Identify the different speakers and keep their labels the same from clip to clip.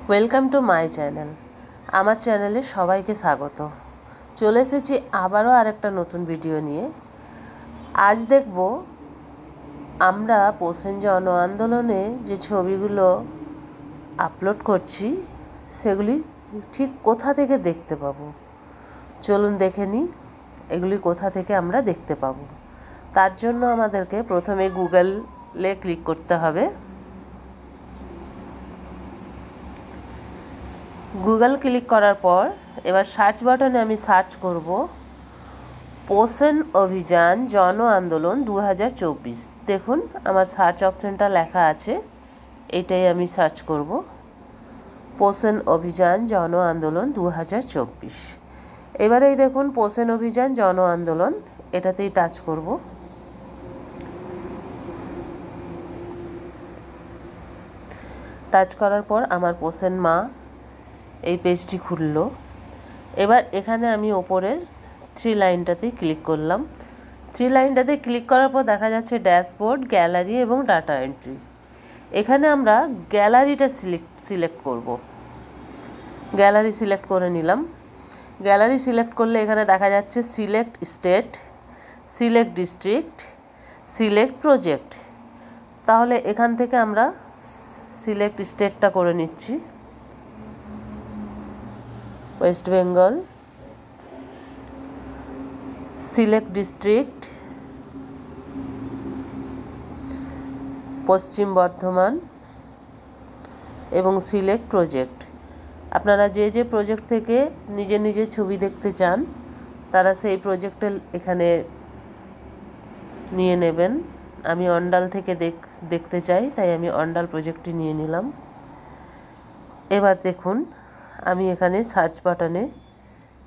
Speaker 1: Welcome to my channel. আমার চ্যানেলে সবাইকে স্বাগত। চলে এসেছি আবারও আরেকটা নতুন ভিডিও নিয়ে। আজ দেখব আমরা পোষণ জন আন্দোলনে যে ছবিগুলো আপলোড করছি সেগুলি ঠিক কোথা থেকে দেখতে পাবো। চলুন দেখে নিই এগুলি কোথা থেকে আমরা দেখতে পাবো। তার জন্য আমাদেরকে প্রথমে গুগলে ক্লিক করতে হবে। গুগল ক্লিক করার পর এবার সার্চ বাটনে আমি সার্চ করব পোষণ অভিযান জন আন্দোলন 2024। দেখুন আমার সার্চ অপশানটা লেখা আছে, এটাই আমি সার্চ করব, পোষণ অভিযান জন আন্দোলন 2024। এবারেই দেখুন পোষণ অভিযান জন আন্দোলন, এটাতেই টাচ করব। টাচ করার পর আমার পোষণ মা এই পেজটি খুললো। এবার এখানে আমি ওপরের 3 লাইনটাতেই ক্লিক করলাম। 3 লাইনটাতে ক্লিক করার পর দেখা যাচ্ছে ড্যাশবোর্ড, গ্যালারি এবং ডাটা এন্ট্রি। এখানে আমরা গ্যালারিটা সিলেক্ট করব। গ্যালারি সিলেক্ট করে নিলাম। গ্যালারি সিলেক্ট করলে এখানে দেখা যাচ্ছে select state, select district, select project. তাহলে এখান থেকে আমরা সিলেক্ট স্টেটটা করে নিচ্ছি, ওয়েস্ট বেঙ্গল। সিলেক্ট ডিস্ট্রিক্ট, পশ্চিম বর্ধমান এবং সিলেক্ট প্রজেক্ট। আপনারা যে যে প্রজেক্ট থেকে নিজের ছবি দেখতে চান তারা সেই প্রজেক্টে এখানে নিয়ে নেবেন। আমি অন্ডাল থেকে দেখতে চাই, তাই আমি অন্ডাল প্রজেক্টটি নিয়ে নিলাম। এবার দেখুন আমি এখানে সার্চ বাটনে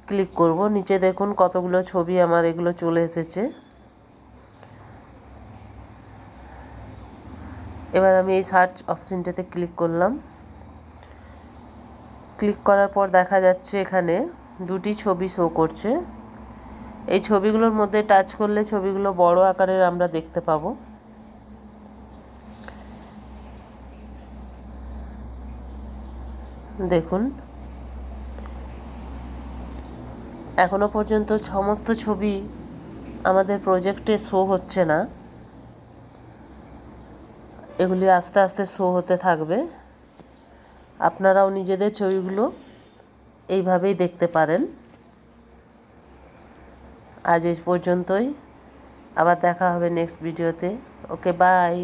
Speaker 1: ক্লিক করব। নিচে দেখুন কতগুলো ছবি আমার এগুলো চলে এসেছে। এবার আমি এই সার্চ অপশনটাতে ক্লিক করলাম। ক্লিক করার পর দেখা যাচ্ছে এখানে 2টি ছবি শো করছে। এই ছবিগুলোর মধ্যে টাচ করলে ছবিগুলো বড় আকারের আমরা দেখতে পাবো। দেখুন এখনো পর্যন্ত সমস্ত ছবি আমাদের প্রজেক্টে শো হচ্ছে না, এগুলি আস্তে আস্তে শো হতে থাকবে। আপনারাও নিজেদের ছবিগুলো এইভাবেই দেখতে পারেন। আজ এই পর্যন্তই, আবার দেখা হবে নেক্সট ভিডিওতে। ওকে, বাই।